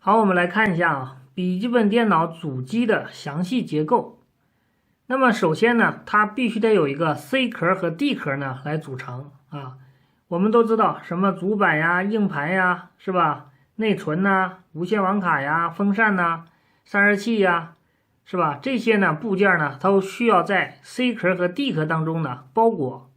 好，我们来看一下笔记本电脑主机的详细结构。那么首先呢，它必须得有一个 C 壳和 D 壳呢来组成啊。我们都知道什么主板呀、硬盘呀，是吧？内存呐、无线网卡呀、风扇呐、散热器呀，是吧？这些呢部件呢，它都需要在 C 壳和 D 壳当中呢包裹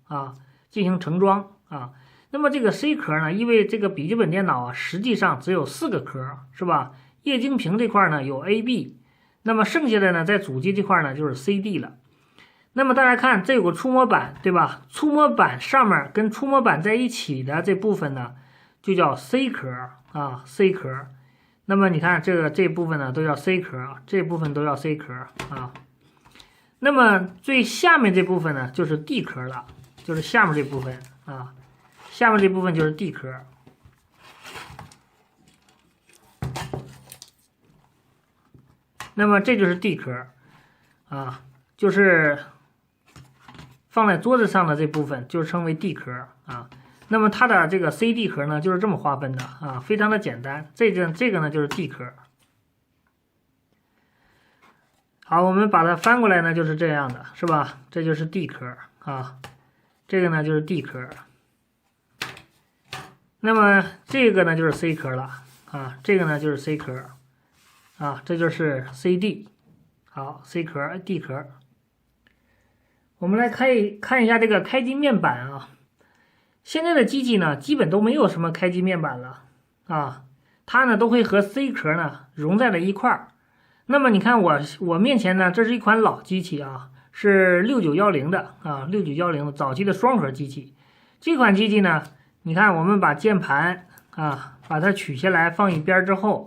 进行成装啊。那么这个 C 壳呢，因为这个笔记本电脑实际上只有4个壳，是吧？液晶屏这块呢有 A、B， 那么剩下的呢在主机这块呢就是 C、D 了。那么大家看，这有个触摸板，对吧？触摸板上面跟触摸板在一起的这部分呢，就叫 C 壳，C 壳。那么你看这部分呢都叫 C 壳，这部分都叫 C 壳啊。那么最下面这部分呢就是 D 壳了，就是下面这部分啊。下面这部分就是 D 壳，那么这就是 D 壳啊，就是放在桌子上的这部分就称为 D 壳啊。那么它的这个 CD 壳呢，就是这么划分的啊，非常的简单。这个呢就是 D 壳。好，我们把它翻过来呢，就是这样的，是吧？这就是 D 壳啊，这个呢就是 D 壳。那么这个呢就是 C 壳了啊，这个呢就是 C 壳啊，这就是 CD。好 ，C 壳、D 壳。我们来看一下这个开机面板啊。现在的机器呢，基本都没有什么开机面板了啊，它呢都会和 C 壳呢融在了一块儿。那么你看我面前呢，这是一款老机器啊，是6910的啊，6910的早期的双核机器。这款机器呢，你看我们把键盘把它取下来放一边之后，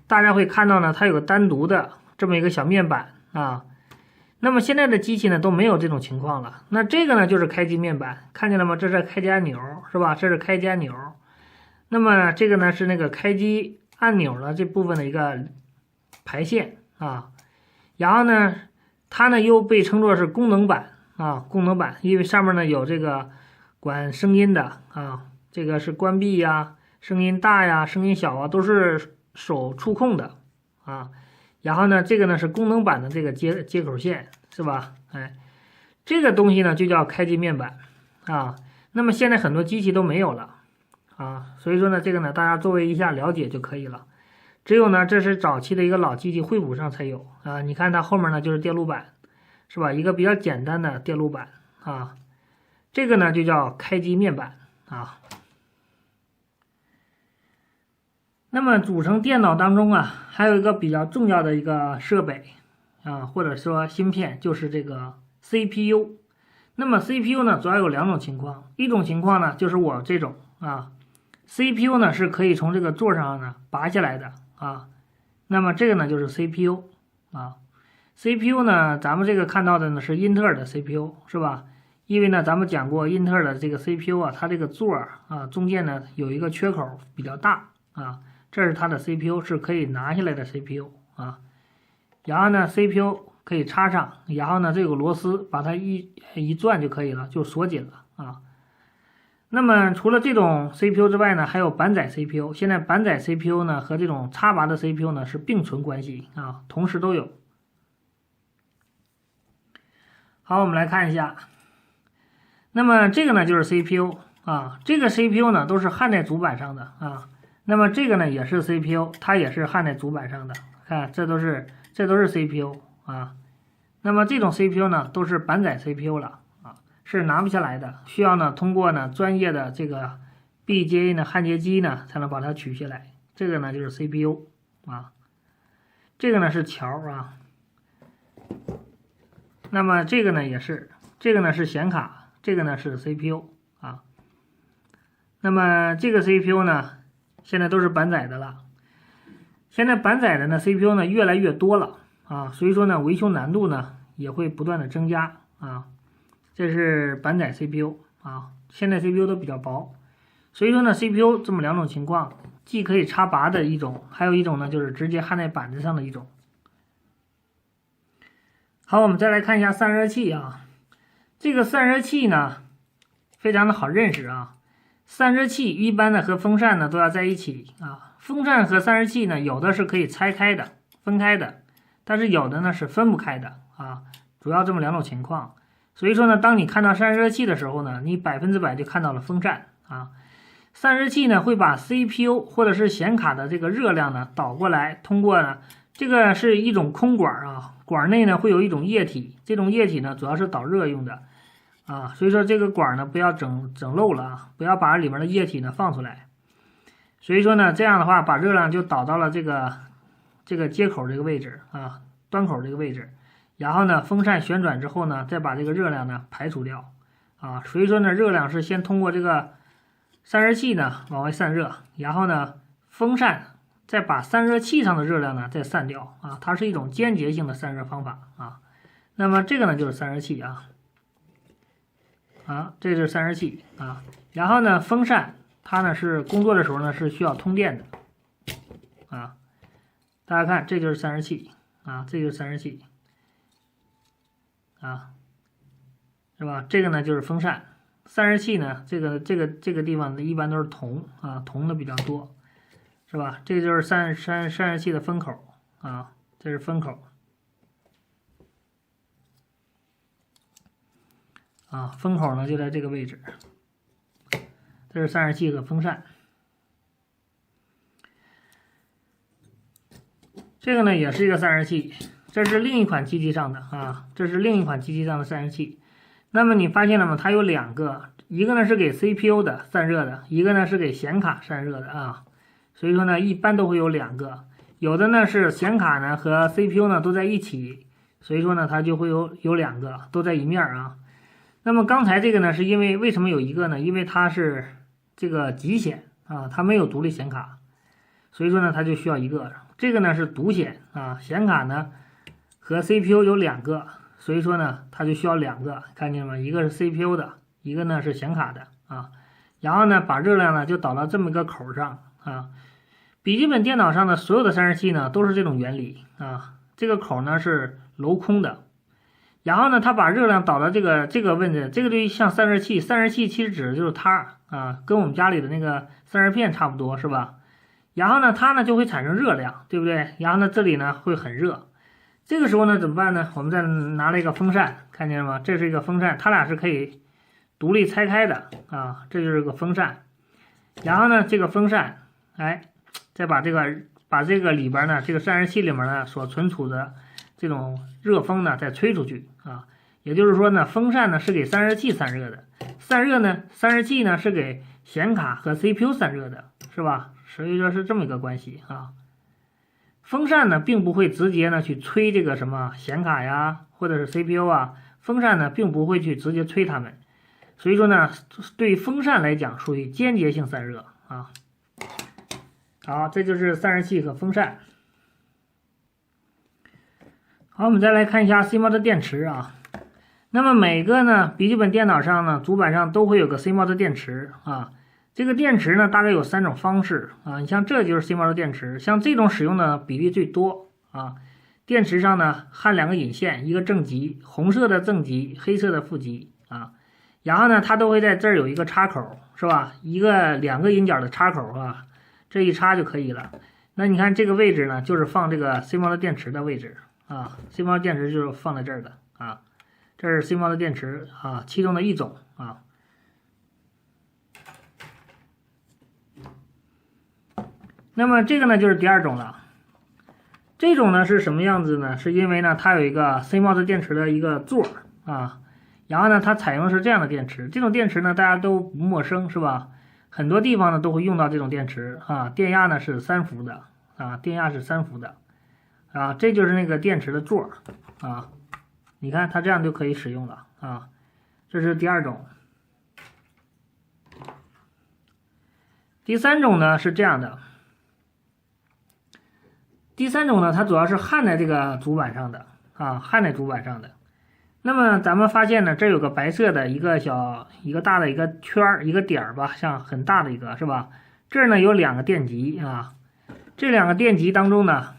大家会看到呢，它有个单独的这么一个小面板啊。那么现在的机器呢都没有这种情况了。那这个呢就是开机面板，看见了吗？这是开机按钮，是吧？这是开机按钮。那么这个呢是那个开机按钮的这部分的一个排线啊。然后呢，它呢又被称作是功能板啊，功能板，因为上面呢有这个管声音的啊，这个是关闭呀、声音大呀、声音小啊，都是手触控的啊。然后呢，这个呢是功能板的这个接口线，是吧？哎，这个东西呢就叫开机面板啊。那么现在很多机器都没有了啊，所以说呢，这个呢大家作为一下了解就可以了。只有呢，这是早期的一个老机器惠普上才有啊。你看它后面呢就是电路板，是吧？一个比较简单的电路板啊。这个呢就叫开机面板啊。那么组成电脑当中还有一个比较重要的一个设备或者说芯片，就是这个 CPU。那么 CPU 呢，主要有2种情况，一种情况呢就是我这种CPU 呢是可以从这个座上呢拔下来的啊。那么这个呢就是 CPU CPU 呢，咱们这个看到的呢是英特尔的 CPU， 是吧？因为呢咱们讲过英特尔的这个 CPU它这个座中间呢有一个缺口比较大这是它的 CPU， 是可以拿下来的 CPU 然后呢 CPU 可以插上，然后呢这个螺丝把它一转就可以了，就锁紧了那么除了这种 CPU 之外呢，还有板载 CPU。现在板载 CPU 呢和这种插拔的 CPU 呢是并存关系同时都有。好，我们来看一下。那么这个呢就是 CPU 这个 CPU 呢都是焊在主板上的那么这个呢也是 CPU， 它也是焊在主板上的，看这都是 CPU 那么这种 CPU 呢都是板载 CPU 了是拿不下来的，需要呢通过呢专业的这个 BGA 呢焊接机呢才能把它取下来。这个呢就是 CPU 这个呢是桥那么这个呢也是，这个呢是显卡，这个呢是 CPU 那么这个 CPU 呢现在都是板载的了。现在板载的呢 CPU 呢越来越多了所以说呢维修难度呢也会不断的增加这是板载 CPU 现在 CPU 都比较薄，所以说呢 CPU 这么2种情况，既可以插拔的一种，还有一种呢就是直接焊在板子上的一种。好，我们再来看一下散热器这个散热器呢非常的好认识散热器一般呢和风扇呢都要在一起风扇和散热器呢，有的是可以拆开的、分开的，但是有的呢是分不开的啊，主要这么两种情况。所以说呢，当你看到散热器的时候呢，你100%就看到了风扇啊。散热器呢会把 CPU 或者是显卡的这个热量呢导过来，通过呢这个是一种空管啊，管内呢会有一种液体，这种液体呢主要是导热用的啊，所以说这个管呢不要整漏了啊，不要把里面的液体呢放出来。所以说呢，这样的话把热量就导到了这个接口这个位置啊，端口这个位置，然后呢风扇旋转之后呢，再把这个热量呢排除掉啊，所以说呢热量是先通过这个散热器呢往外散热，然后呢风扇再把散热器上的热量呢再散掉啊，它是一种间接性的散热方法啊。那么这个呢就是散热器啊，这是散热器啊。然后呢风扇它呢是工作的时候呢是需要通电的啊。大家看，这就是散热器啊，这就是散热器啊，是吧？这个呢就是风扇。散热器呢，这个地方一般都是铜啊，铜的比较多，是吧？这个就是散热器的分口啊，这是分口啊，分口呢就在这个位置。这是散热器和风扇。这个呢也是一个散热器，这是另一款机器上的啊，这是另一款机器上的散热器。那么你发现了吗？它有两个，一个呢是给 CPU 的散热的，一个呢是给显卡散热的啊。所以说呢，一般都会有两个，有的呢是显卡呢和 CPU 呢都在一起，所以说呢它就会有两个都在一面啊。那么刚才这个呢是因为为什么有一个呢？因为它是这个极显啊，它没有独立显卡，所以说呢它就需要一个。这个呢是独显啊，显卡呢和 CPU 有两个。所以说呢，它就需要两个，看见吗？一个是 CPU 的，一个呢是显卡的啊。然后呢，把热量呢就导到这么一个口上啊。笔记本电脑上的所有的散热器呢都是这种原理啊。这个口呢是镂空的，然后呢，它把热量导到这个位置，这个就像散热器。散热器其实指的就是它啊，跟我们家里的那个散热片差不多，是吧？然后呢，它呢就会产生热量，对不对？然后呢，这里呢会很热。这个时候呢怎么办呢？我们再拿了一个风扇，看见了吗？这是一个风扇，它俩是可以独立拆开的啊，这就是个风扇。然后呢，这个风扇，再把这个里边呢，这个散热器里面呢所存储的这种热风呢再吹出去啊。也就是说呢，风扇呢是给散热器散热的，散热器呢是给显卡和 CPU 散热的，是吧？所以说是这么一个关系啊。风扇呢，并不会直接呢去吹这个什么显卡呀，或者是 CPU 啊，风扇呢并不会去直接吹它们，所以说呢，对风扇来讲属于间接性散热啊。好，这就是散热器和风扇。好，我们再来看一下 CMOS 电池啊。那么每个呢笔记本电脑上呢主板上都会有个 CMOS 电池啊。这个电池呢，大概有3种方式啊。你像这就是 CMOS 电池，像这种使用的比例最多啊。电池上呢焊2个引线，一个正极，红色的正极，黑色的负极啊。然后呢，它都会在这儿有一个插口，是吧？2个引脚的插口啊，这一插就可以了。那你看这个位置呢，就是放这个 CMOS 电池的位置啊。CMOS 电池就是放在这儿的啊。这是 CMOS 电池啊，其中的一种啊。那么这个呢就是第2种了，这种呢是什么样子呢？是因为呢它有一个 CMOS 电池的一个座啊，然后呢它采用的是这样的电池，这种电池呢大家都不陌生，是吧？很多地方呢都会用到这种电池啊，电压呢是3伏的啊，电压是3伏的啊，这就是那个电池的座啊，你看它这样就可以使用了啊，这是第2种。第3种呢是这样的。第3种呢，它主要是焊在这个主板上的啊，焊在主板上的。那么咱们发现呢，这有个白色的一个大的一个圈儿，一个点儿吧，像很大的一个是吧？这儿呢有2个电极啊，这2个电极当中呢，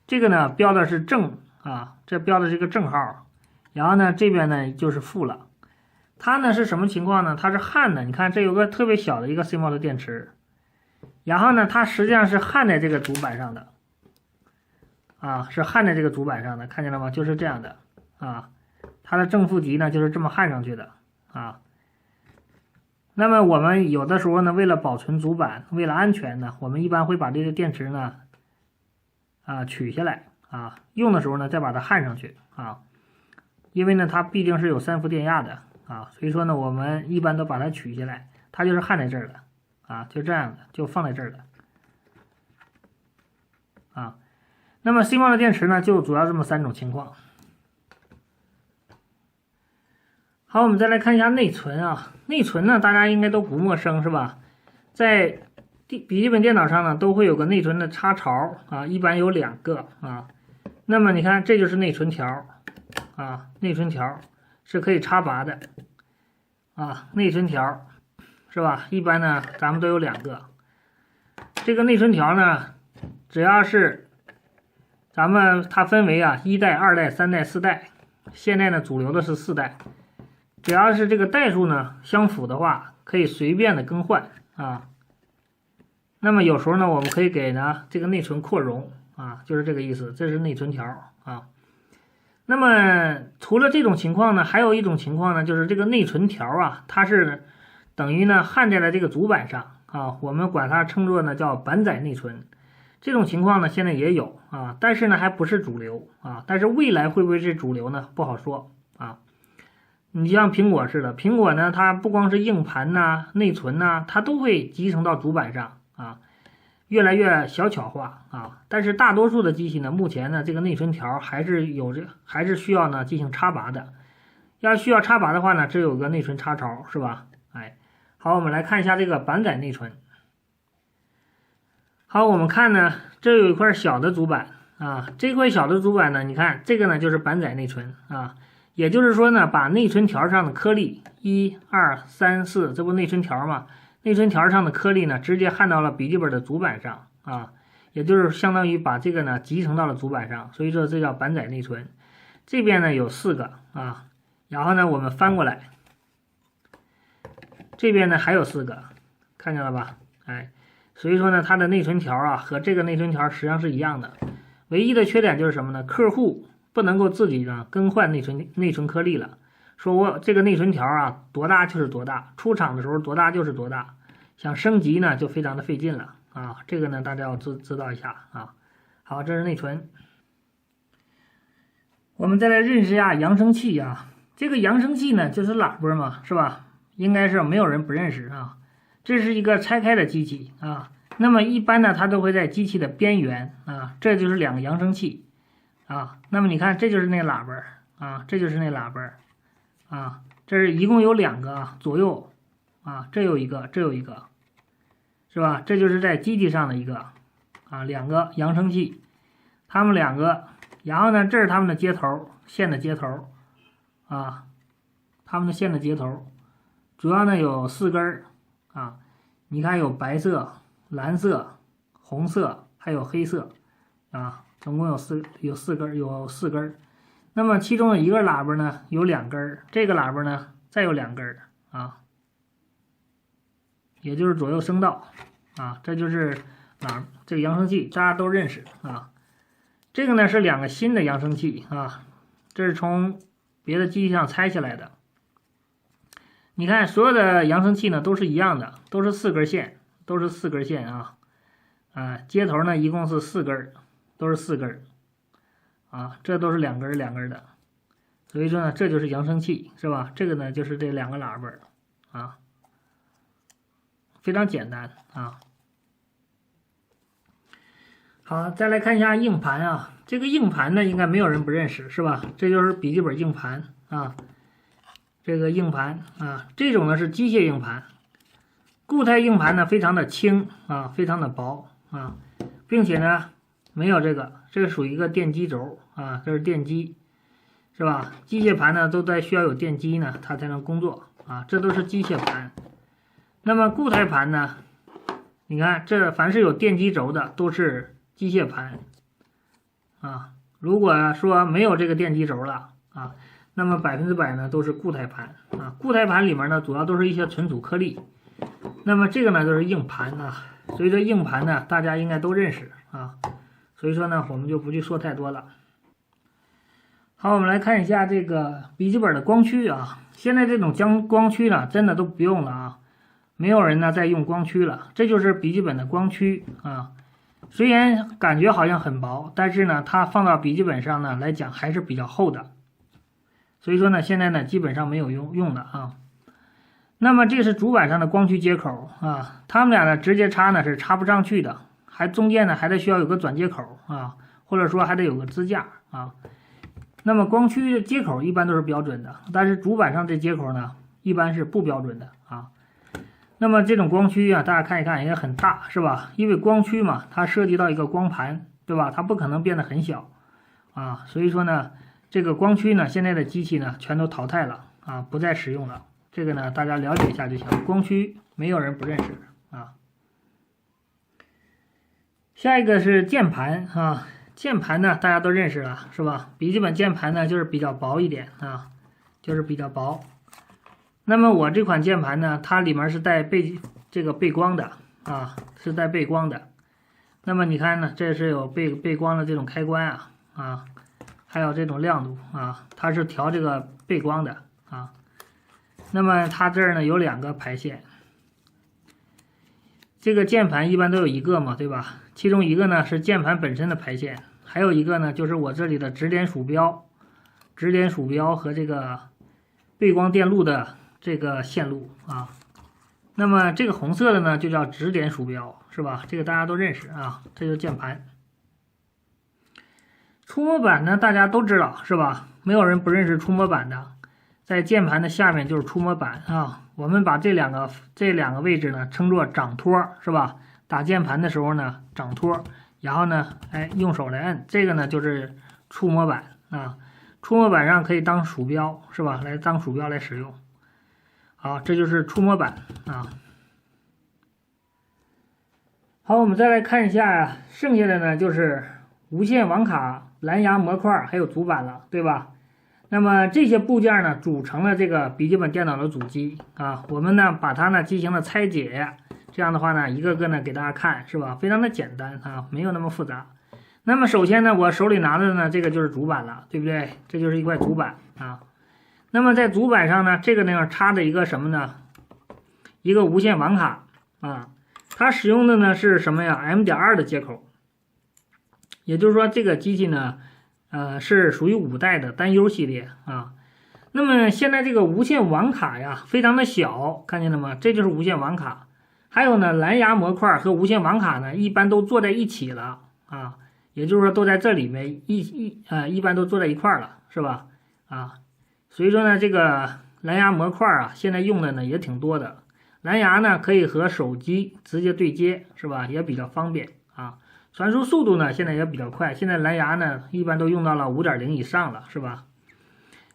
这个呢标的是正啊，这标的是个正号，然后呢这边呢就是负了。它呢是什么情况呢？它是焊的，你看这有个特别小的一个 CMOS 电池。然后呢，它实际上是焊在这个主板上的，啊，是焊在这个主板上的，看见了吗？就是这样的，啊，它的正负极呢就是这么焊上去的，啊。那么我们有的时候呢，为了保存主板，为了安全呢，我们一般会把这个电池呢，取下来，啊，用的时候呢再把它焊上去，啊，因为呢它毕竟是有3伏电压的，啊，所以说呢我们一般都把它取下来，它就是焊在这儿的，啊，就这样的，就放在这儿的，啊。那么 CMOS 的电池呢，就主要这么3种情况。好，我们再来看一下内存啊。内存呢，大家应该都不陌生是吧？在笔记本电脑上呢，都会有个内存的插槽啊，一般有2个啊。那么你看，这就是内存条啊，内存条是可以插拔的啊，内存条是吧？一般呢，咱们都有2个。这个内存条呢，只要是咱们它分为1代、2代、3代、4代，现在呢主流的是4代。只要是这个代数呢相符的话，可以随便的更换啊。那么有时候呢，我们可以给呢这个内存扩容啊，就是这个意思。这是内存条啊。那么除了这种情况呢，还有一种情况呢，就是这个内存条啊，它是等于呢焊在了这个主板上啊，我们管它称作呢叫板载内存。这种情况呢现在也有啊，但是呢还不是主流啊。但是未来会不会是主流呢？不好说啊。你像苹果似的，苹果呢，它不光是硬盘呐、内存呐，它都会集成到主板上啊，越来越小巧化啊。但是大多数的机器呢，目前呢，这个内存条还是需要呢进行插拔的。要需要插拔的话呢，这有个内存插槽是吧？哎，好，我们来看一下这个板载内存。好，我们看呢，这有一块小的主板啊，这块小的主板呢，你看这个呢就是板载内存啊。也就是说呢，把内存条上的颗粒1、2、3、4，这不内存条嘛？内存条上的颗粒呢，直接焊到了笔记本的主板上啊，也就是相当于把这个呢集成到了主板上，所以说这叫板载内存。这边呢有4个啊，然后呢我们翻过来，这边呢还有4个，看见了吧？哎，所以说呢，它的内存条啊和这个内存条实际上是一样的，唯一的缺点就是什么呢？客户不能够自己呢更换内存颗粒了，说我这个内存条啊多大就是多大，出厂的时候多大就是多大，想升级呢就非常的费劲了啊。这个呢大家要知道一下啊。好，这是内存。我们再来认识一下扬声器啊。这个扬声器呢就是喇叭嘛，是吧？应该是没有人不认识啊。这是一个拆开的机器啊。那么一般呢它都会在机器的边缘啊，这就是2个扬声器。啊，那么你看，这就是那喇叭啊，这就是那喇叭啊，这是一共有2个左右啊，这有一个，这有一个，是吧？这就是在机器上的一个啊，2个扬声器，它们2个，然后呢，这是它们的接头，线的接头啊，它们的线的接头，主要呢有4根啊，你看有白色、蓝色、红色，还有黑色啊。总共有4根，那么其中的一个喇叭呢有2根，这个喇叭呢再有2根啊，也就是左右声道啊，这就是这个扬声器，大家都认识啊。这个呢是2个新的扬声器啊，这是从别的机器上拆下来的。你看所有的扬声器呢都是一样的，都是4根线，都是4根线啊，接头呢一共是4根。都是4根啊，这都是2根2根的，所以说呢，这就是扬声器，是吧？这个呢就是这2个喇叭啊，非常简单啊。好，再来看一下硬盘啊，这个硬盘呢应该没有人不认识，是吧？这就是笔记本硬盘啊，这个硬盘啊，这种呢是机械硬盘，固态硬盘呢非常的轻啊，非常的薄啊，并且呢。没有这个属于一个电机轴啊，这是电机，是吧？机械盘呢都需要有电机呢，它才能工作啊，这都是机械盘。那么固态盘呢，你看这凡是有电机轴的都是机械盘啊。如果说没有这个电机轴了啊，那么100%呢都是固态盘啊。固态盘里面呢主要都是一些存储颗粒。那么这个呢就是硬盘啊，所以说硬盘呢，大家应该都认识啊。所以说呢，我们就不去说太多了。好，我们来看一下这个笔记本的光驱啊。现在这种光驱呢，真的都不用了啊，没有人呢在用光驱了。这就是笔记本的光驱啊。虽然感觉好像很薄，但是呢，它放到笔记本上呢来讲还是比较厚的。所以说呢，现在呢基本上没有用的啊。那么这是主板上的光驱接口啊，它们俩呢直接插呢是插不上去的，还中间呢还得需要有个转接口啊，或者说还得有个支架啊。那么光驱接口一般都是标准的，但是主板上这接口呢一般是不标准的啊。那么这种光驱啊，大家看一看也很大，是吧？因为光驱嘛，它涉及到一个光盘，对吧？它不可能变得很小啊，所以说呢，这个光驱呢，现在的机器呢全都淘汰了啊，不再使用了。这个呢，大家了解一下就行。光驱没有人不认识啊。下一个是键盘啊，键盘呢大家都认识了，是吧？笔记本键盘呢就是比较薄一点啊，就是比较薄。那么我这款键盘呢，它里面是带背光的啊，是带背光的。那么你看呢，这是有背光的这种开关啊，还有这种亮度啊，它是调这个背光的啊。那么它这儿呢有2个排线，这个键盘一般都有1个嘛，对吧？其中一个呢是键盘本身的排线，还有一个呢就是我这里的指点鼠标和这个背光电路的这个线路啊。那么这个红色的呢就叫指点鼠标，是吧？这个大家都认识啊，这就是键盘。触摸板呢大家都知道，是吧？没有人不认识触摸板的。在键盘的下面就是触摸板啊，我们把这两个位置呢称作掌托，是吧？打键盘的时候呢掌托，然后呢用手来摁，这个呢就是触摸板啊。触摸板上可以当鼠标，是吧？来当鼠标来使用。好，这就是触摸板啊。好，我们再来看一下剩下的呢就是无线网卡、蓝牙模块还有主板了，对吧？那么这些部件呢组成了这个笔记本电脑的主机啊，我们呢把它呢进行了拆解，这样的话呢一个个呢给大家看，是吧？非常的简单啊，没有那么复杂。那么首先呢我手里拿的呢这个就是主板了，对不对？这就是一块主板啊。那么在主板上呢这个地方插着一个什么呢？一个无线网卡啊，它使用的呢是什么呀？ M.2 的接口，也就是说这个机器呢是属于5代的单 U 系列啊。那么现在这个无线网卡呀非常的小，看见了吗？这就是无线网卡。还有呢蓝牙模块和无线网卡呢一般都坐在一起了啊，也就是说都在这里面一般都坐在一块了，是吧？啊，所以说呢这个蓝牙模块啊现在用的呢也挺多的。蓝牙呢可以和手机直接对接，是吧？也比较方便啊。传输速度呢现在也比较快，现在蓝牙呢一般都用到了 5.0 以上了，是吧？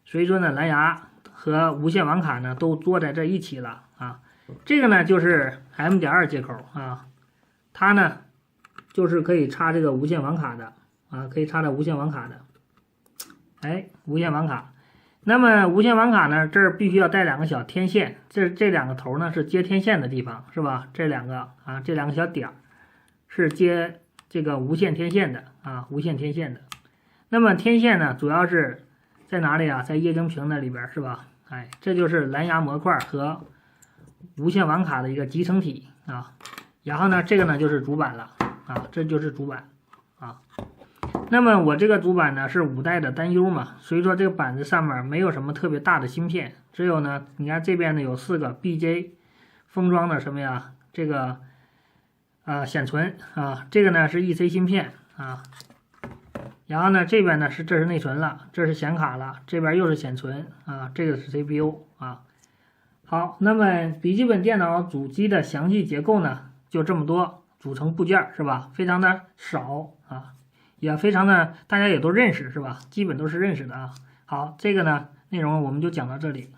所以说呢蓝牙和无线网卡呢都坐在这一起了啊。这个呢就是 M.2 接口啊，它呢就是可以插这个无线网卡的啊，可以插到无线网卡的。无线网卡。那么无线网卡呢这儿必须要带2个小天线，这2个头呢是接天线的地方，是吧？这2个小点是接这个无线天线的啊，无线天线的。那么天线呢主要是在哪里啊？在液晶屏那里边，是吧？这就是蓝牙模块和无线网卡的一个集成体啊。然后呢这个呢就是主板了啊，这就是主板啊。那么我这个主板呢是5代的单 U 嘛，所以说这个板子上面没有什么特别大的芯片，只有呢你看这边呢有4个 BJ 封装的什么呀？这个显存啊，这个呢是 EC 芯片啊。然后呢这边呢这是内存了，这是显卡了，这边又是显存啊，这个是 CPU 啊。好，那么笔记本电脑主机的详细结构呢就这么多，组成部件是吧？非常的少啊，也非常的大家也都认识，是吧？基本都是认识的啊。好，这个呢内容我们就讲到这里。